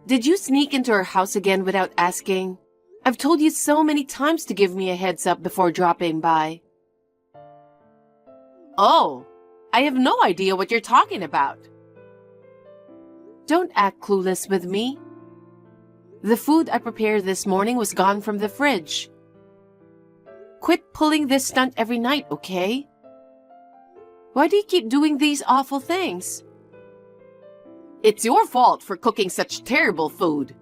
Did you sneak into our house again without asking? I've told you so many times to give me a heads up before dropping by. Oh, I have no idea what you're talking about. Don't act clueless with me. The food I prepared this morning was gone from the fridge. Quit pulling this stunt every night, okay? Why do you keep doing these awful things? It's your fault for cooking such terrible food.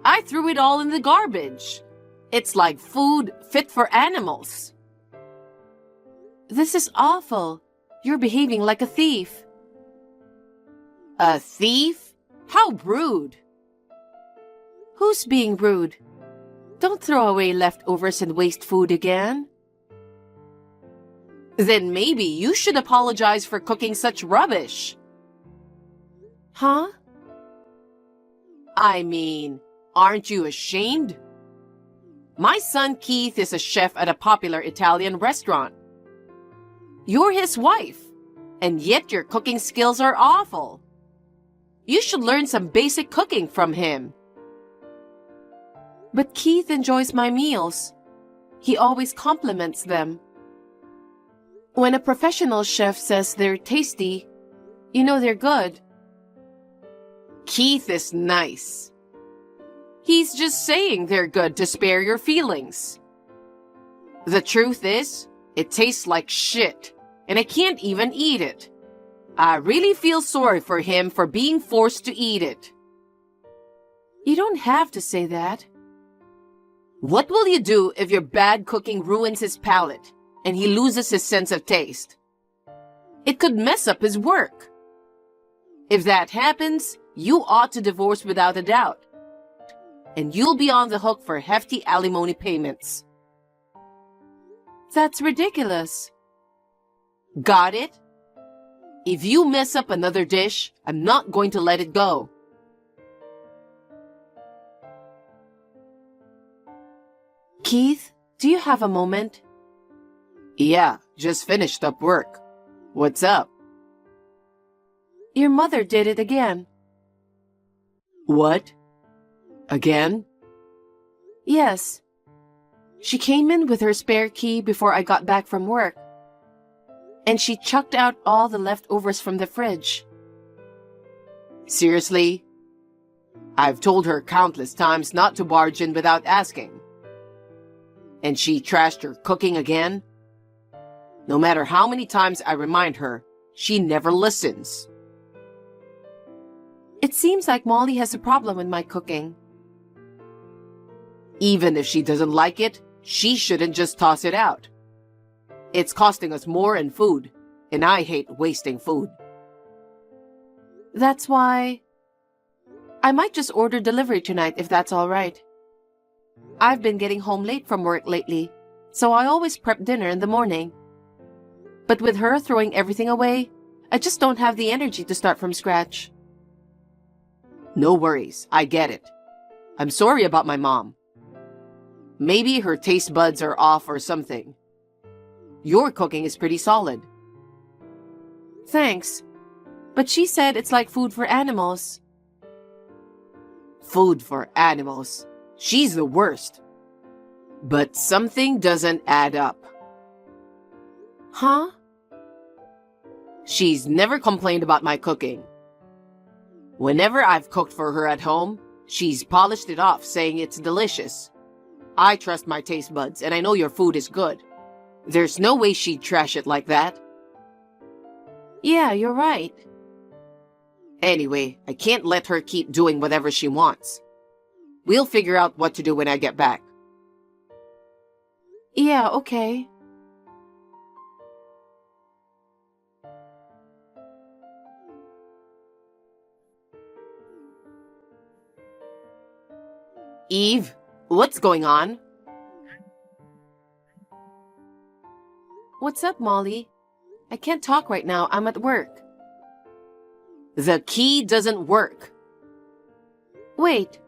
I threw it all in the garbage. It's like food fit for animals. This is awful. You're behaving like a thief. A thief? How rude. Who's being rude? Don't throw away leftovers and waste food again. Then maybe you should apologize for cooking such rubbish. Huh? I mean, aren't you ashamed? My son Keith is a chef at a popular Italian restaurant. You're his wife, and yet your cooking skills are awful. You should learn some basic cooking from him. But Keith enjoys my meals. He always compliments them. When a professional chef says they're tasty, you know they're good. Keith is nice. He's just saying they're good to spare your feelings. The truth is, it tastes like shit, and I can't even eat it. I really feel sorry for him for being forced to eat it. You don't have to say that. What will you do if your bad cooking ruins his palate and he loses his sense of taste? It could mess up his work. If that happens, you ought to divorce without a doubt. And you'll be on the hook for hefty alimony payments. That's ridiculous. Got it? If you mess up another dish, I'm not going to let it go. Keith, do you have a moment? Yeah, just finished up work. What's up? Your mother did it again. What? Again? Yes. She came in with her spare key before I got back from work. And she chucked out all the leftovers from the fridge. Seriously? I've told her countless times not to barge in without asking. And she trashed her cooking again? No matter how many times I remind her, she never listens. It seems like Molly has a problem with my cooking. Even if she doesn't like it, she shouldn't just toss it out. It's costing us more in food, and I hate wasting food. That's why I might just order delivery tonight if that's all right. I've been getting home late from work lately, so I always prep dinner in the morning. But with her throwing everything away, I just don't have the energy to start from scratch. No worries, I get it. I'm sorry about my mom. Maybe her taste buds are off or something. Your cooking is pretty solid. Thanks, but she said it's like food for animals. Food for animals. She's the worst. But something doesn't add up. Huh? She's never complained about my cooking. Whenever I've cooked for her at home, she's polished it off saying it's delicious. I trust my taste buds and I know your food is good. There's no way she'd trash it like that. Yeah, you're right. Anyway, I can't let her keep doing whatever she wants. We'll figure out what to do when I get back. Yeah, okay. Eve, what's going on? What's up, Molly? I can't talk right now. I'm at work. The key doesn't work. Wait,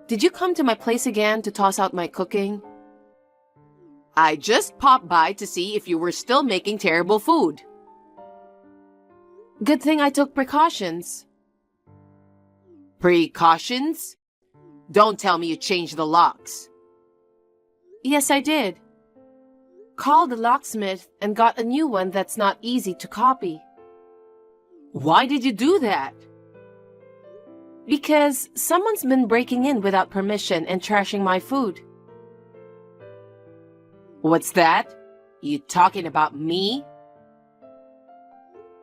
did you come to my place again to toss out my cooking? I just popped by to see if you were still making terrible food. Good thing I took precautions. Precautions? Don't tell me you changed the locks. Yes, I did. Called the locksmith and got a new one that's not easy to copy. Why did you do that? Because someone's been breaking in without permission and trashing my food. What's that? You talking about me?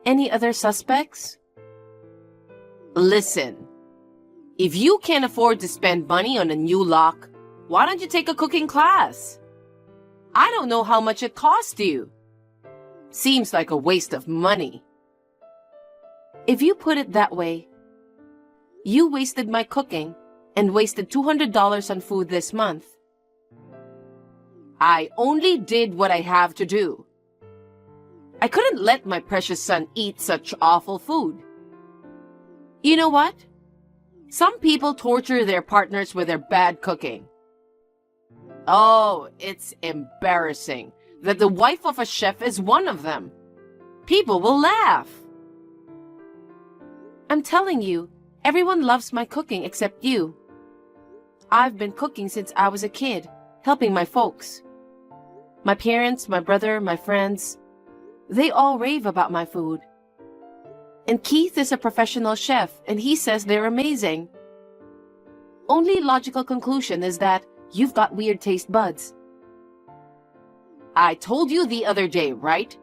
Any other suspects? Listen, if you can't afford to spend money on a new lock, why don't you take a cooking class? I don't know how much it costs you. Seems like a waste of money. If you put it that way, you wasted my cooking and wasted $200 on food this month. I only did what I have to do. I couldn't let my precious son eat such awful food. You know what? Some people torture their partners with their bad cooking. Oh, it's embarrassing that the wife of a chef is one of them. People will laugh. I'm telling you, everyone loves my cooking except you. I've been cooking since I was a kid, helping my folks. My parents, my brother, my friends, they all rave about my food. And Keith is a professional chef, and he says they're amazing. Only logical conclusion is that you've got weird taste buds. I told you the other day, right?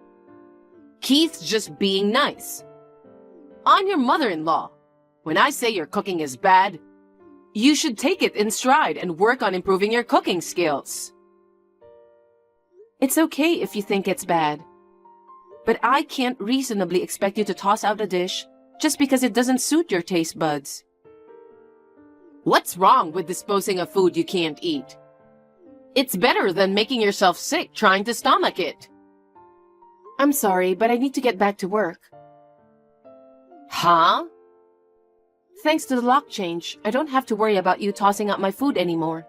Keith's just being nice. I'm your mother-in-law. When I say your cooking is bad, you should take it in stride and work on improving your cooking skills. It's okay if you think it's bad, but I can't reasonably expect you to toss out a dish just because it doesn't suit your taste buds. What's wrong with disposing of food you can't eat? It's better than making yourself sick trying to stomach it. I'm sorry, but I need to get back to work. Huh? Thanks to the lock change, I don't have to worry about you tossing out my food anymore.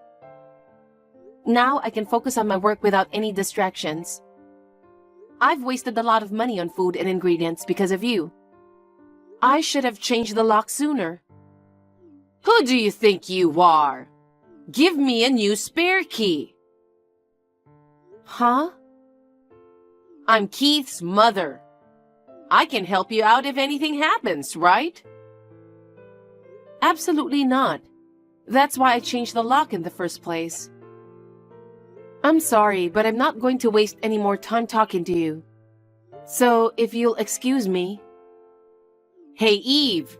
Now I can focus on my work without any distractions. I've wasted a lot of money on food and ingredients because of you. I should have changed the lock sooner. Who do you think you are? Give me a new spare key. Huh? I'm Keith's mother. I can help you out if anything happens, right? Absolutely not. That's why I changed the lock in the first place. I'm sorry, but I'm not going to waste any more time talking to you. So, if you'll excuse me. Hey, Eve.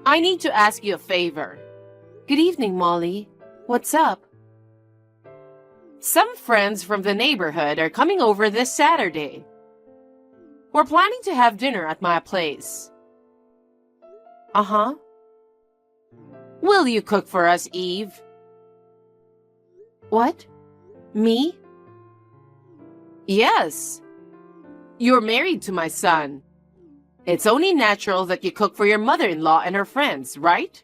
I need to ask you a favor. Good evening, Molly. What's up? Some friends from the neighborhood are coming over this Saturday. We're planning to have dinner at my place. Uh-huh. Will you cook for us, Eve? What? Me? Yes. You're married to my son. It's only natural that you cook for your mother-in-law and her friends, right?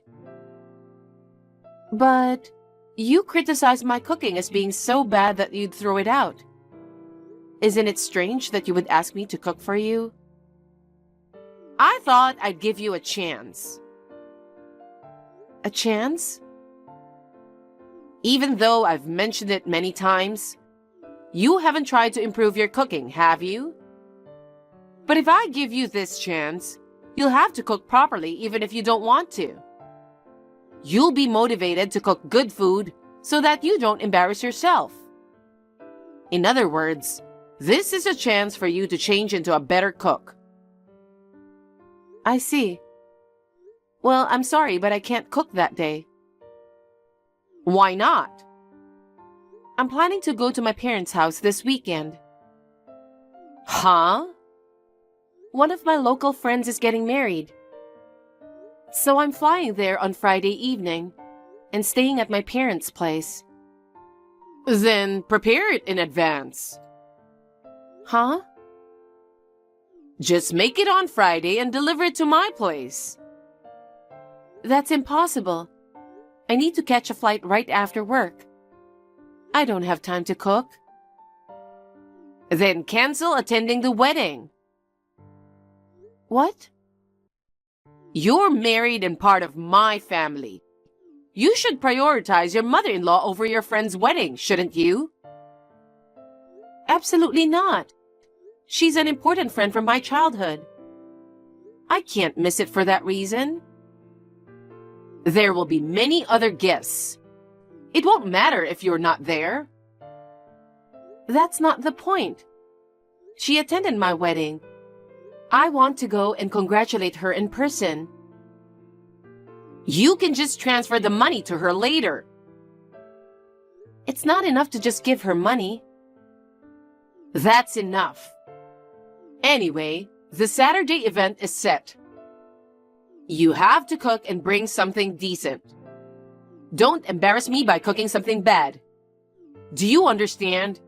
But you criticize my cooking as being so bad that you'd throw it out. Isn't it strange that you would ask me to cook for you? I thought I'd give you a chance. A chance? Even though I've mentioned it many times, you haven't tried to improve your cooking, have you? But if I give you this chance, you'll have to cook properly even if you don't want to. You'll be motivated to cook good food so that you don't embarrass yourself. In other words, this is a chance for you to change into a better cook. I see. Well, I'm sorry, but I can't cook that day. Why not? I'm planning to go to my parents' house this weekend. Huh? One of my local friends is getting married. So I'm flying there on Friday evening and staying at my parents' place. Then prepare it in advance. Huh? Just make it on Friday and deliver it to my place. That's impossible. I need to catch a flight right after work. I don't have time to cook. Then cancel attending the wedding. What? You're married and part of my family. You should prioritize your mother-in-law over your friend's wedding, shouldn't you? Absolutely not. She's an important friend from my childhood. I can't miss it for that reason. There will be many other guests. It won't matter if you're not there. That's not the point. She attended my wedding. I want to go and congratulate her in person. You can just transfer the money to her later. It's not enough to just give her money. That's enough. Anyway, the Saturday event is set. You have to cook and bring something decent. Don't embarrass me by cooking something bad. Do you understand?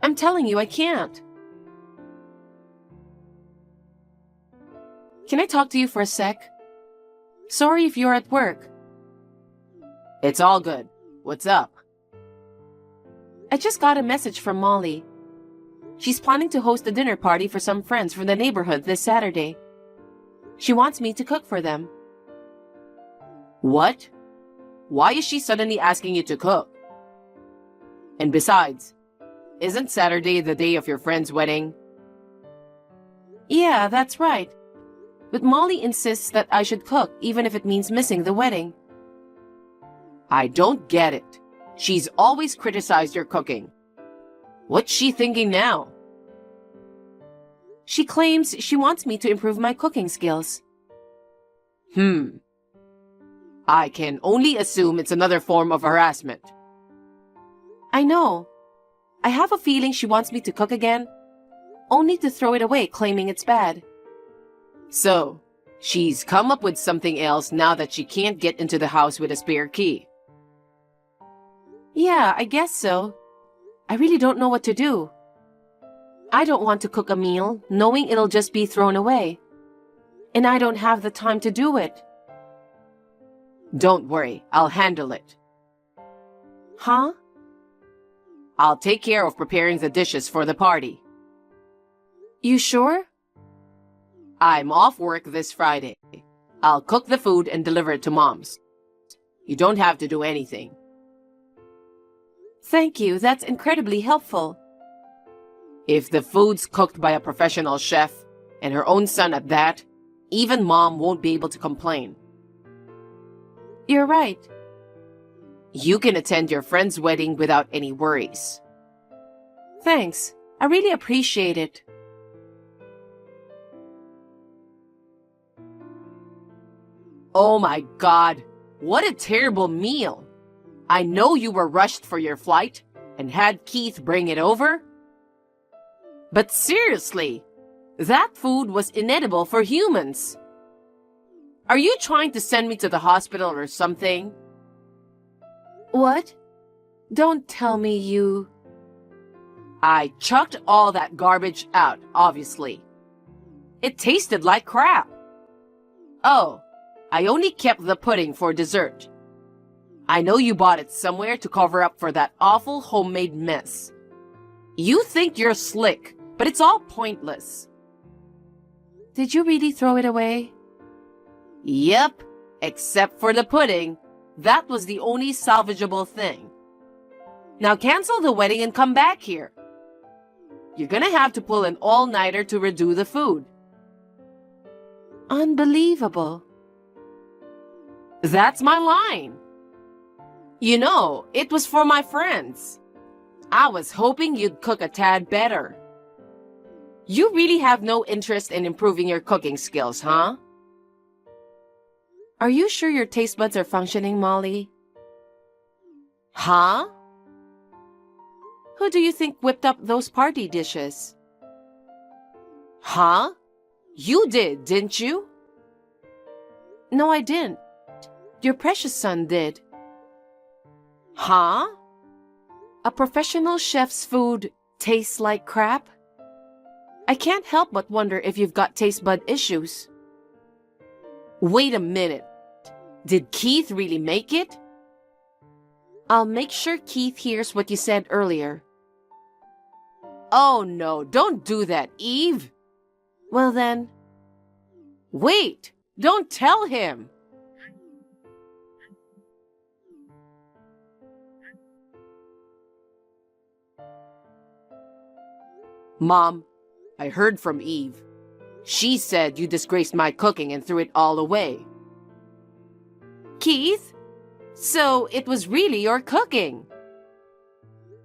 I'm telling you I can't. Can I talk to you for a sec? Sorry if you're at work. It's all good. What's up? I just got a message from Molly. She's planning to host a dinner party for some friends from the neighborhood this Saturday. She wants me to cook for them. What? Why is she suddenly asking you to cook? And besides, isn't Saturday the day of your friend's wedding? Yeah, that's right. But Molly insists that I should cook even if it means missing the wedding. I don't get it. She's always criticized your cooking. What's she thinking now? She claims she wants me to improve my cooking skills. I can only assume it's another form of harassment. I know. I have a feeling she wants me to cook again, only to throw it away claiming it's bad. So, she's come up with something else now that she can't get into the house with a spare key. Yeah, I guess so. I really don't know what to do. I don't want to cook a meal knowing it'll just be thrown away. And I don't have the time to do it. Don't worry, I'll handle it. Huh? I'll take care of preparing the dishes for the party. You sure? I'm off work this Friday. I'll cook the food and deliver it to Mom's. You don't have to do anything. Thank you, that's incredibly helpful. If the food's cooked by a professional chef, and her own son at that, even Mom won't be able to complain. You're right. You can attend your friend's wedding without any worries. Thanks. I really appreciate it. Oh my God, what a terrible meal. I know you were rushed for your flight and had Keith bring it over. But seriously, that food was inedible for humans. Are you trying to send me to the hospital or something? What? Don't tell me you... I chucked all that garbage out, obviously. It tasted like crap. Oh, I only kept the pudding for dessert. I know you bought it somewhere to cover up for that awful homemade mess. You think you're slick, but it's all pointless. Did you really throw it away? Yep, except for the pudding. That was the only salvageable thing. Now cancel the wedding and come back here. You're gonna have to pull an all-nighter to redo the food. Unbelievable. That's my line. You know, it was for my friends. I was hoping you'd cook a tad better. You really have no interest in improving your cooking skills, huh? Are you sure your taste buds are functioning, Molly? Huh? Who do you think whipped up those party dishes? Huh? You did, didn't you? No, I didn't. Your precious son did. Huh? A professional chef's food tastes like crap? I can't help but wonder if you've got taste bud issues. Wait a minute. Did Keith really make it? I'll make sure Keith hears what you said earlier. Oh no, don't do that, Eve. Well then, Wait! Don't tell him! Mom, I heard from Eve. She said you disgraced my cooking and threw it all away. Keith? So it was really your cooking?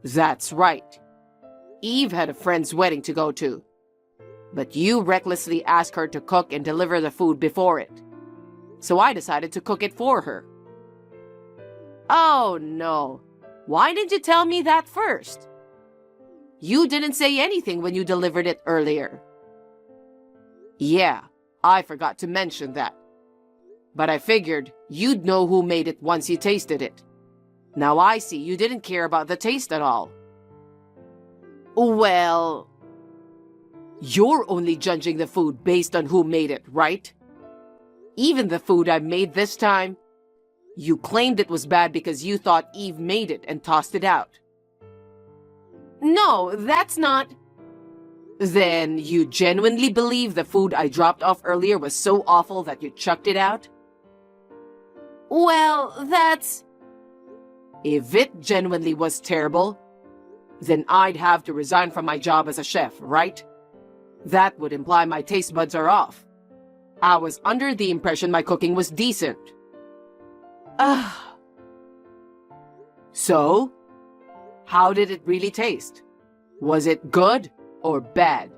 That's right. Eve had a friend's wedding to go to. But you recklessly asked her to cook and deliver the food before it. So I decided to cook it for her. Oh no. Why didn't you tell me that first? You didn't say anything when you delivered it earlier. Yeah, I forgot to mention that. But I figured you'd know who made it once you tasted it. Now I see you didn't care about the taste at all. Well, you're only judging the food based on who made it, right? Even the food I made this time, you claimed it was bad because you thought Eve made it and tossed it out. No, that's not... Then you genuinely believe the food I dropped off earlier was so awful that you chucked it out? Well, that's... If it genuinely was terrible, then I'd have to resign from my job as a chef, right? That would imply my taste buds are off. I was under the impression my cooking was decent. So, how did it really taste? Was it good or bad?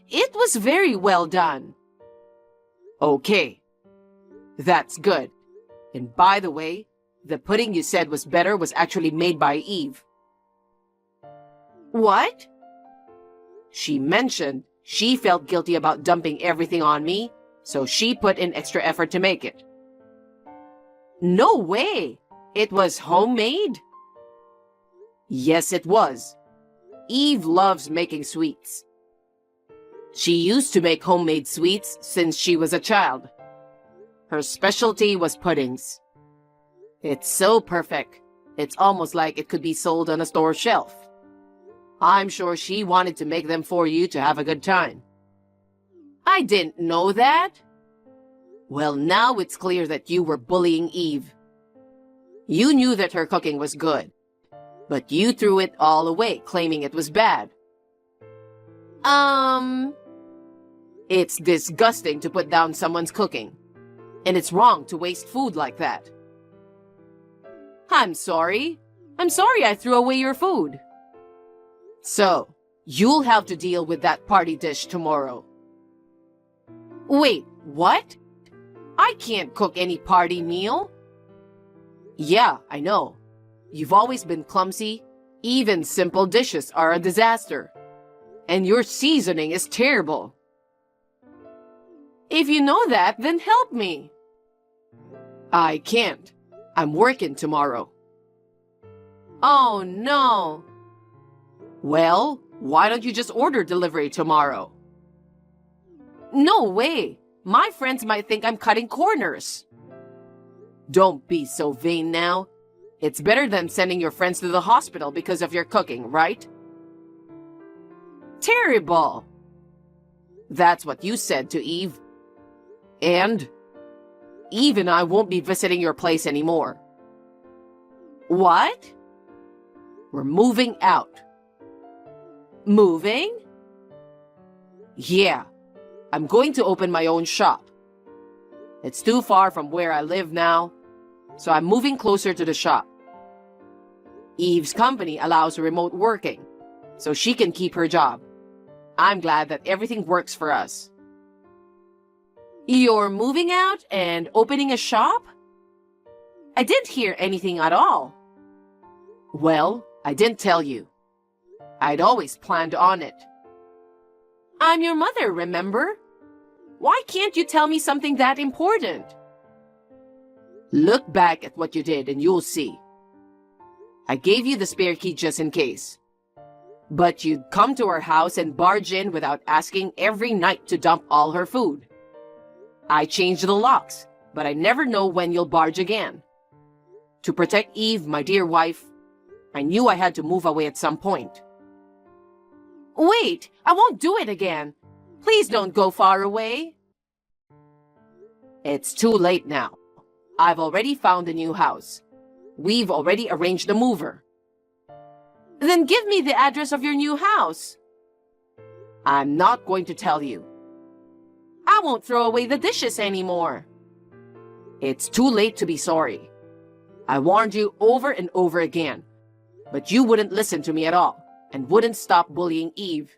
It was very well done. Okay, that's good. And by the way, the pudding you said was better was actually made by Eve. What? She mentioned she felt guilty about dumping everything on me, so she put in extra effort to make it. No way! It was homemade? Yes, it was. Eve loves making sweets. She used to make homemade sweets since she was a child. Her specialty was puddings. It's so perfect, it's almost like it could be sold on a store shelf. I'm sure she wanted to make them for you to have a good time. I didn't know that. Well, now it's clear that you were bullying Eve. You knew that her cooking was good, but you threw it all away, claiming it was bad. It's disgusting to put down someone's cooking, and it's wrong to waste food like that. I'm sorry. I'm sorry I threw away your food. So, you'll have to deal with that party dish tomorrow. Wait, what? I can't cook any party meal. Yeah, I know. You've always been clumsy. Even simple dishes are a disaster. And your seasoning is terrible. If you know that, then help me. I can't. I'm working tomorrow. Oh, no. Well, why don't you just order delivery tomorrow? No way. My friends might think I'm cutting corners. Don't be so vain now. It's better than sending your friends to the hospital because of your cooking, right? Terrible. That's what you said to Eve. And Eve and I won't be visiting your place anymore. What? We're moving out. Moving? Yeah. I'm going to open my own shop. It's too far from where I live now, so I'm moving closer to the shop. Eve's company allows remote working, so she can keep her job. I'm glad that everything works for us. You're moving out and opening a shop? I didn't hear anything at all. Well, I didn't tell you. I'd always planned on it. I'm your mother, remember? Why can't you tell me something that important? Look back at what you did and you'll see. I gave you the spare key just in case. But you'd come to our house and barge in without asking every night to dump all her food. I changed the locks, but I never know when you'll barge again. To protect Eve, my dear wife, I knew I had to move away at some point. Wait, I won't do it again. Please don't go far away. It's too late now. I've already found a new house. We've already arranged a mover. Then give me the address of your new house. I'm not going to tell you. I won't throw away the dishes anymore. It's too late to be sorry. I warned you over and over again, but you wouldn't listen to me at all and wouldn't stop bullying Eve.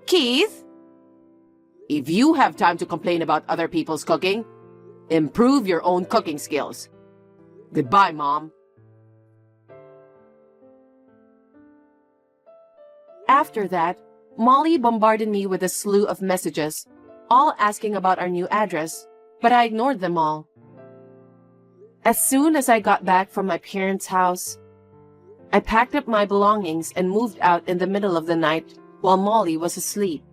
Keith, if you have time to complain about other people's cooking, improve your own cooking skills. Goodbye, Mom. After that, Molly bombarded me with a slew of messages, all asking about our new address, but I ignored them all. As soon as I got back from my parents' house, I packed up my belongings and moved out in the middle of the night while Molly was asleep.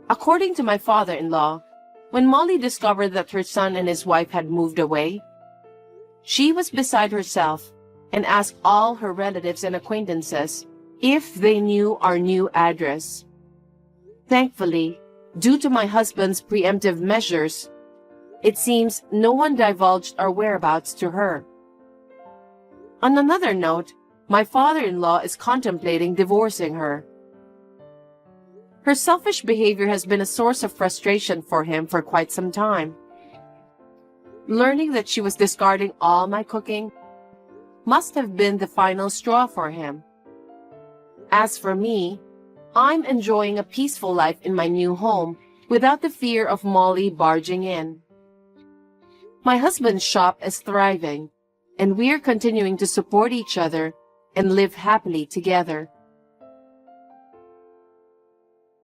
According to my father-in-law, when Molly discovered that her son and his wife had moved away, she was beside herself and asked all her relatives and acquaintances if they knew our new address. Thankfully, due to my husband's preemptive measures, it seems no one divulged our whereabouts to her. On another note, my father-in-law is contemplating divorcing her. Her selfish behavior has been a source of frustration for him for quite some time. Learning that she was discarding all my cooking must have been the final straw for him. As for me, I'm enjoying a peaceful life in my new home without the fear of Molly barging in. My husband's shop is thriving, and we're continuing to support each other and live happily together.